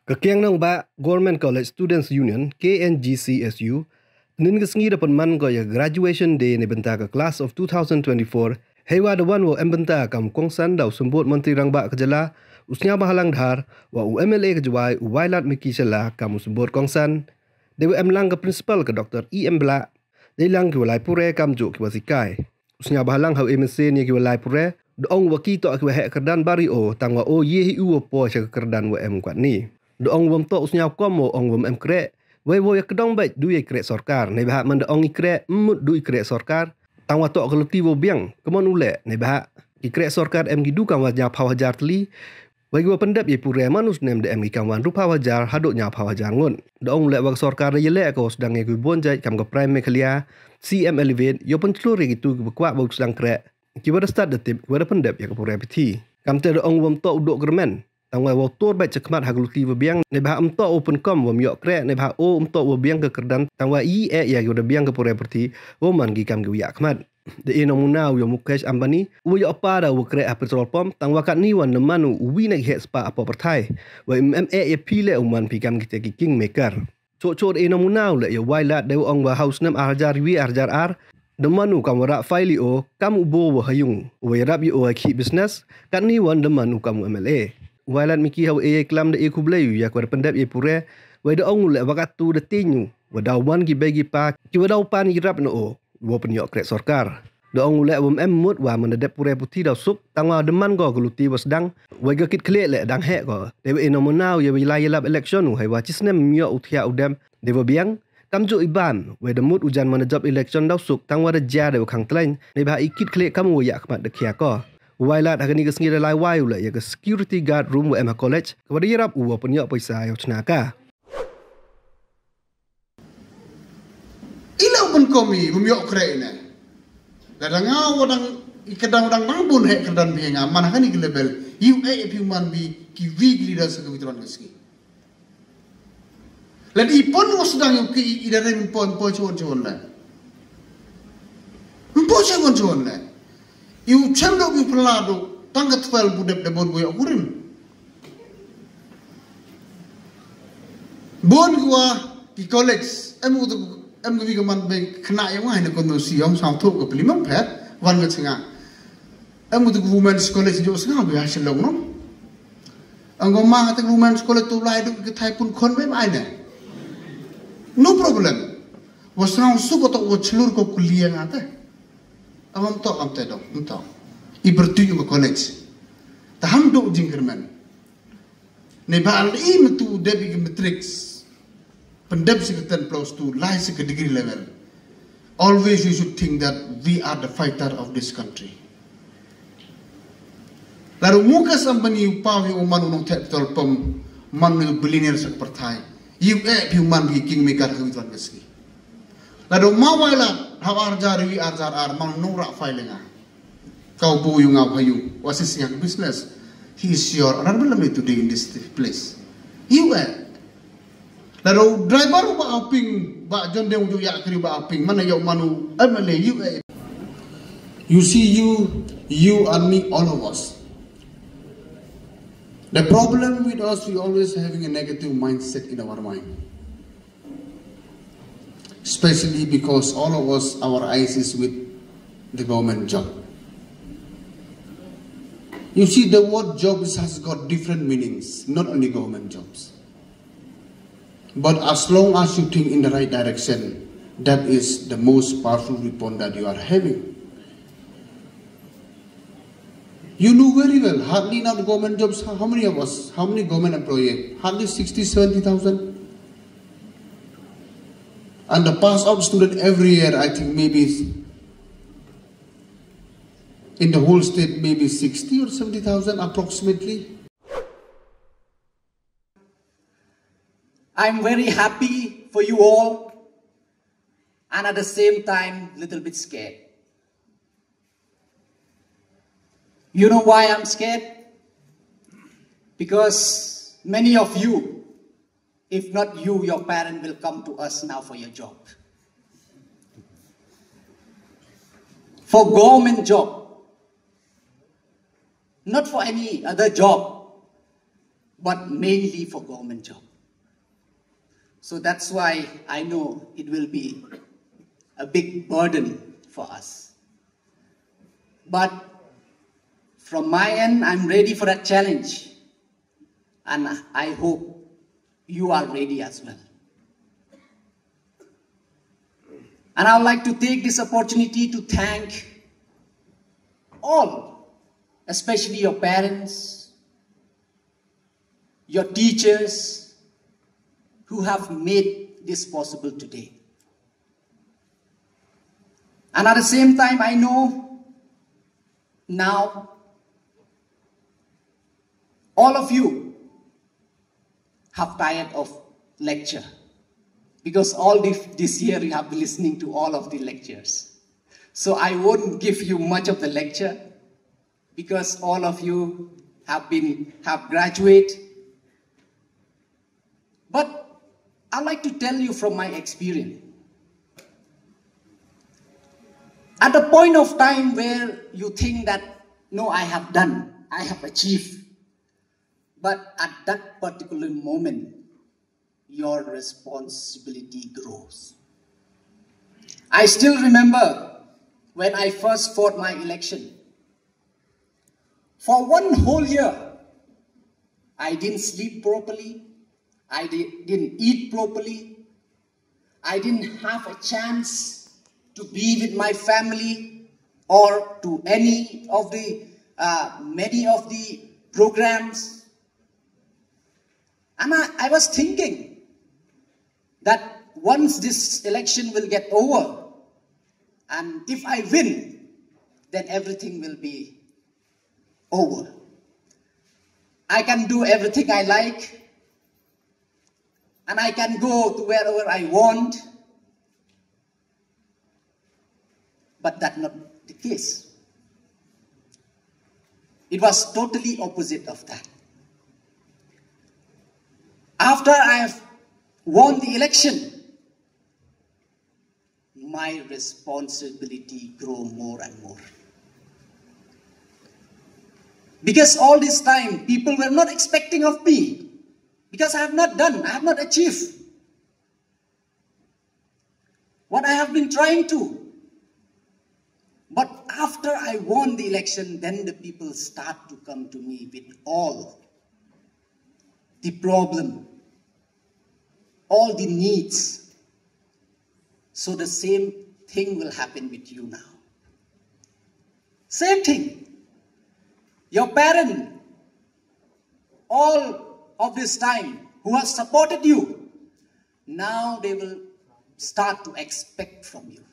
Kakiang nang ba Government College Students Union KNGCSU nin kesngi dapat man ko ya graduation day ni benta ke class of 2024 hewa dewan wo embenta kam kongsan dau sembut menteri rang ba kejala Sniawbhalang dhar wa MLA kejwai Wailad miki sela kam sembut kongsan dewe lang ke principal ke Dr. Blak dei lang ke walai pure kam juk ke wasikai Sniawbhalang hau MLA ni ke walai pure doong waki to ke hek kerdan bari o tangwa o ye u po ke kerdan wa em kwat ni doong wom to usnyaw komo ong wom em krek wei wo yak dong baik du krek sorkar nei bah man doong ikrek mut du krek sorkar tangwa to keleti wo biang kemon ule nei bah ikrek sorkar em gidu kan wajah pawajar tli wei wo pendap ye pure manus nem de em kan wan rupa wajar haduk nya pawajar ngun doong ule wak sorkar ye le ko sedang ngi bonjai kam ko prime mekhalia CM elevate yo penceluri gitu bekwa bau sedang krek ki wada start de tip wada pendap ya ko pure peti kam te doong wom to uduk germen tangwa wo tor baik cekmat hagluti biang ne bah amto open com wo myok krek ne bah o amto wo biang ke kerdan tangwa i ya yo de biang ke pure perti wo man gi kam gi yak kmat de ino munau yo mukesh ambani wo yo apa da wo krek petrol pom tangwa kat ni wan manu wi nek het spa apa pertai wo MLA ye pile uman pi kam kita ki king maker cok ino munau le yo Wailad de ong wa house nam arjar wi arjar ar de manu kam warak faili o kam ubo wo hayung wo yarap yo ki business kat ni wan de manu kam MLA Wailad miki hau klam de kublayu ya kwar pendap ye pure wai de ong le wakatu de tinyu wadau wan gi bagi pa ki wadau pan gi rap no o wo penyok krek sorkar de ong le wom em mut wa mendep pure putih dau sup tangwa deman go gluti wasdang wai ga kit kle le dang he go de eno monau ye wilayah lab election hai wa cisnem myo uthia udam de wo biang kamju iban wai de mut ujan manajab election dau sup tangwa de ja de khang tlain ne ba ikit kle kam wo ya kmat de khia ko Wailad hakani ke sengi lai wai ula ya ke security guard room wa MLA college kepada yarap uwa penyok paisa yo cenaka ila pun komi bumyok krek ne kadang wadang ikadang wadang mambun hek kedan bienga mana kan iki level if human be ki wig leader sa kewitron keski lan ipon was sedang yo ki idare pon po chon la mpo chon la you chendo bi pelado tanggat file budep de bon boy akurim bon gua di college em gu bi man be khna yang ai na kon no si yong sang thok ko plimam phet wan ga chinga em gu women's college jo sang bi ha shlong no anggo ma ta women's college tu lai du ke thai pun khon be mai ne no problem was now su ko to wo chlur ko kuliah ngate amam to am te do to I bertuju ke college taham do jingkerman ne ba al I metu debi ke matrix pendep seketan plus 2 lai se ke degree level always you should think that we are the fighter of this country lalu muka sambani upawi uman unong tektol pem manu billionaire sak pertai you human be king maker hawitwan keski lalu mawailat hawarjar wi arjar ar mang nura filinga kau bu yung ngau hayu wasis yang business he is your honorable me today in this place you lalu driver ba aping ba jondeng ju ya kri ba aping mana yo manu MLA you see you and me all of us the problem with us we always having a negative mindset in our mind especially because all of us, our eyes is with the government job. You see, the word jobs has got different meanings, not only government jobs. But as long as you think in the right direction, that is the most powerful weapon that you are having. You know very well, hardly now the government jobs, how many of us, how many government employees? Hardly 60, 70,000. And the pass-out student every year, I think maybe in the whole state, maybe 60 or 70,000 approximately. I'm very happy for you all, and at the same time, little bit scared. You know why I'm scared? Because many of you, if not you, your parent will come to us now for your job. For government job. Not for any other job. but mainly for government job. So that's why I know it will be a big burden for us. But from my end, I'm ready for that challenge. And I hope you are ready as well. And I would like to take this opportunity to thank all, especially your parents, your teachers, who have made this possible today. And at the same time, I know now all of you have tired of lecture, because all this year you have been listening to all of the lectures. So I won't give you much of the lecture, because all of you have graduated. But I'd like to tell you from my experience. At the point of time where you think that, no, I have done, I have achieved, but at that particular moment, your responsibility grows. I still remember when I first fought my election. For 1 whole year, I didn't sleep properly, I didn't eat properly, I didn't have a chance to be with my family or to any of the, many of the programs. And I was thinking that once this election will get over, and if I win, then everything will be over. I can do everything I like, and I can go to wherever I want. But that's not the case. It was totally opposite of that. After I have won the election, my responsibility grew more and more. Because all this time, people were not expecting of me, because I have not done, I have not achieved what I have been trying to. But after I won the election, then the people start to come to me with all the problem, all the needs. So the same thing will happen with you now. Same thing. Your parent, all of this time, who has supported you, now they will start to expect from you.